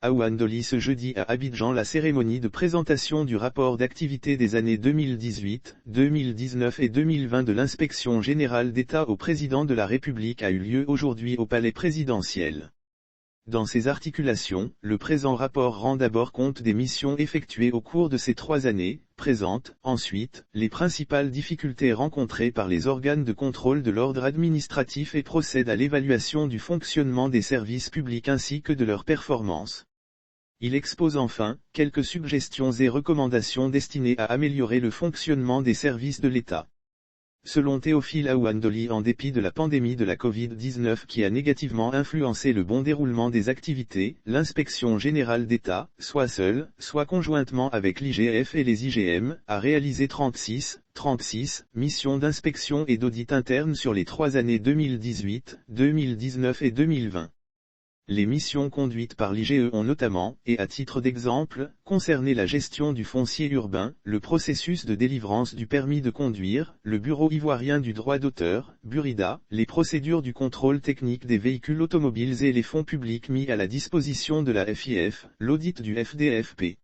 Aouane Dolly ce jeudi à Abidjan la cérémonie de présentation du rapport d'activité des années 2018, 2019 et 2020 de l'Inspection générale d'État au président de la République a eu lieu aujourd'hui au palais présidentiel. Dans ses articulations, le présent rapport rend d'abord compte des missions effectuées au cours de ces 3 années, présente, ensuite, les principales difficultés rencontrées par les organes de contrôle de l'ordre administratif et procède à l'évaluation du fonctionnement des services publics ainsi que de leur performance. Il expose enfin, quelques suggestions et recommandations destinées à améliorer le fonctionnement des services de l'État. Selon Théophile Aouane Dolly, en dépit de la pandémie de la Covid-19 qui a négativement influencé le bon déroulement des activités, l'Inspection générale d'État, soit seule, soit conjointement avec l'IGF et les IGM, a réalisé 36 missions d'inspection et d'audit interne sur les 3 années 2018, 2019 et 2020. Les missions conduites par l'IGE ont notamment, et à titre d'exemple, concerné la gestion du foncier urbain, le processus de délivrance du permis de conduire, le Bureau ivoirien du droit d'auteur, Burida, les procédures du contrôle technique des véhicules automobiles et les fonds publics mis à la disposition de la FIF, l'audit du FDFP.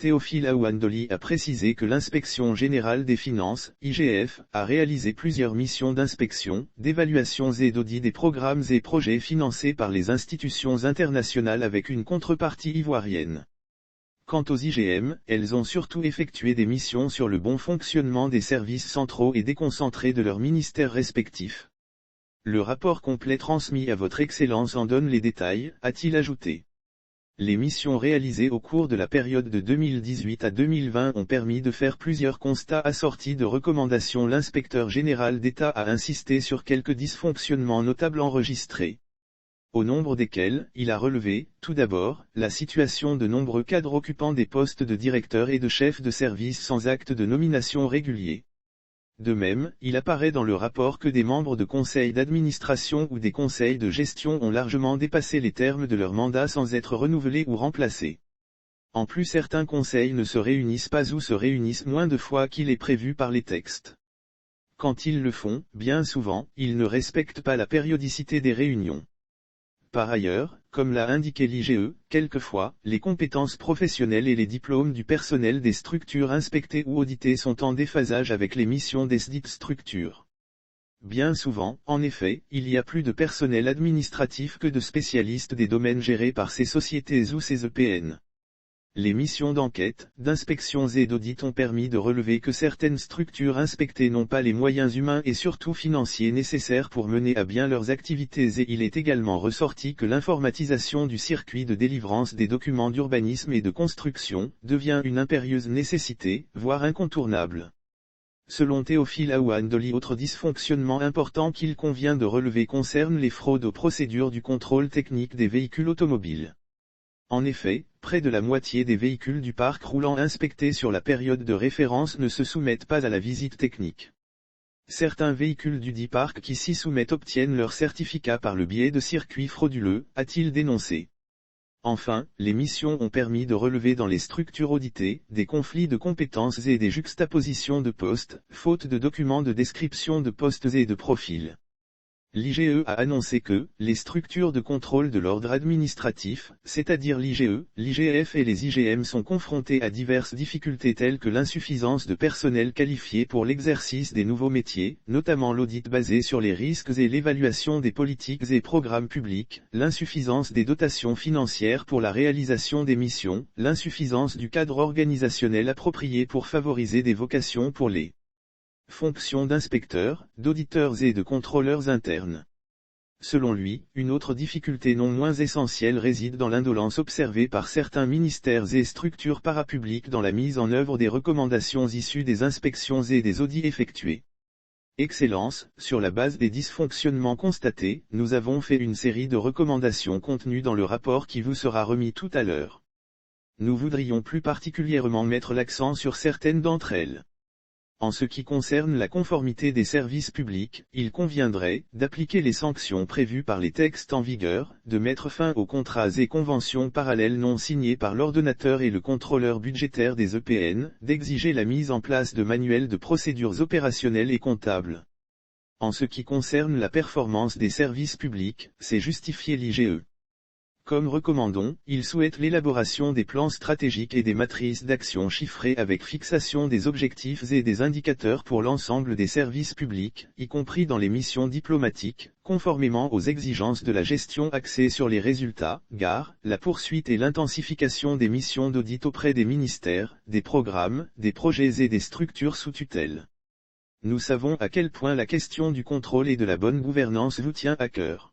Théophile Aouane Dolly a précisé que l'Inspection générale des finances, IGF, a réalisé plusieurs missions d'inspection, d'évaluation et d'audit des programmes et projets financés par les institutions internationales avec une contrepartie ivoirienne. Quant aux IGM, elles ont surtout effectué des missions sur le bon fonctionnement des services centraux et déconcentrés de leurs ministères respectifs. Le rapport complet transmis à votre Excellence en donne les détails, a-t-il ajouté. Les missions réalisées au cours de la période de 2018 à 2020 ont permis de faire plusieurs constats assortis de recommandations. L'inspecteur général d'État a insisté sur quelques dysfonctionnements notables enregistrés. Au nombre desquels, il a relevé, tout d'abord, la situation de nombreux cadres occupant des postes de directeur et de chef de service sans acte de nomination régulier. De même, il apparaît dans le rapport que des membres de conseils d'administration ou des conseils de gestion ont largement dépassé les termes de leur mandat sans être renouvelés ou remplacés. En plus, certains conseils ne se réunissent pas ou se réunissent moins de fois qu'il est prévu par les textes. Quand ils le font, bien souvent, ils ne respectent pas la périodicité des réunions. Par ailleurs, comme l'a indiqué l'IGE, quelquefois, les compétences professionnelles et les diplômes du personnel des structures inspectées ou auditées sont en déphasage avec les missions des dites structures. Bien souvent, en effet, il y a plus de personnel administratif que de spécialistes des domaines gérés par ces sociétés ou ces EPN. Les missions d'enquête, d'inspection et d'audit ont permis de relever que certaines structures inspectées n'ont pas les moyens humains et surtout financiers nécessaires pour mener à bien leurs activités et il est également ressorti que l'informatisation du circuit de délivrance des documents d'urbanisme et de construction devient une impérieuse nécessité, voire incontournable. Selon Théophile Aouane Dolly, autre dysfonctionnement important qu'il convient de relever concerne les fraudes aux procédures du contrôle technique des véhicules automobiles. En effet, près de la moitié des véhicules du parc roulant inspectés sur la période de référence ne se soumettent pas à la visite technique. Certains véhicules du dit parc qui s'y soumettent obtiennent leur certificat par le biais de circuits frauduleux, a-t-il dénoncé. Enfin, les missions ont permis de relever dans les structures auditées, des conflits de compétences et des juxtapositions de postes, faute de documents de description de postes et de profils. L'IGE a annoncé que, les structures de contrôle de l'ordre administratif, c'est-à-dire l'IGE, l'IGF et les IGM sont confrontées à diverses difficultés telles que l'insuffisance de personnel qualifié pour l'exercice des nouveaux métiers, notamment l'audit basé sur les risques et l'évaluation des politiques et programmes publics, l'insuffisance des dotations financières pour la réalisation des missions, l'insuffisance du cadre organisationnel approprié pour favoriser des vocations pour les fonctions d'inspecteurs, d'auditeurs et de contrôleurs internes. Selon lui, une autre difficulté non moins essentielle réside dans l'indolence observée par certains ministères et structures parapubliques dans la mise en œuvre des recommandations issues des inspections et des audits effectués. Excellence, sur la base des dysfonctionnements constatés, nous avons fait une série de recommandations contenues dans le rapport qui vous sera remis tout à l'heure. Nous voudrions plus particulièrement mettre l'accent sur certaines d'entre elles. En ce qui concerne la conformité des services publics, il conviendrait d'appliquer les sanctions prévues par les textes en vigueur, de mettre fin aux contrats et conventions parallèles non signés par l'ordonnateur et le contrôleur budgétaire des EPN, d'exiger la mise en place de manuels de procédures opérationnelles et comptables. En ce qui concerne la performance des services publics, c'est justifier l'IGE. Comme recommandons, il souhaite l'élaboration des plans stratégiques et des matrices d'action chiffrées avec fixation des objectifs et des indicateurs pour l'ensemble des services publics, y compris dans les missions diplomatiques, conformément aux exigences de la gestion axée sur les résultats, gare, la poursuite et l'intensification des missions d'audit auprès des ministères, des programmes, des projets et des structures sous tutelle. Nous savons à quel point la question du contrôle et de la bonne gouvernance vous tient à cœur.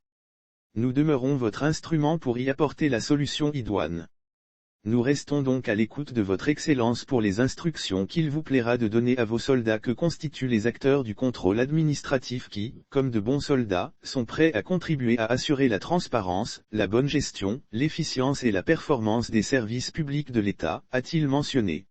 Nous demeurons votre instrument pour y apporter la solution idoine. Nous restons donc à l'écoute de votre Excellence pour les instructions qu'il vous plaira de donner à vos soldats que constituent les acteurs du contrôle administratif qui, comme de bons soldats, sont prêts à contribuer à assurer la transparence, la bonne gestion, l'efficience et la performance des services publics de l'État, a-t-il mentionné.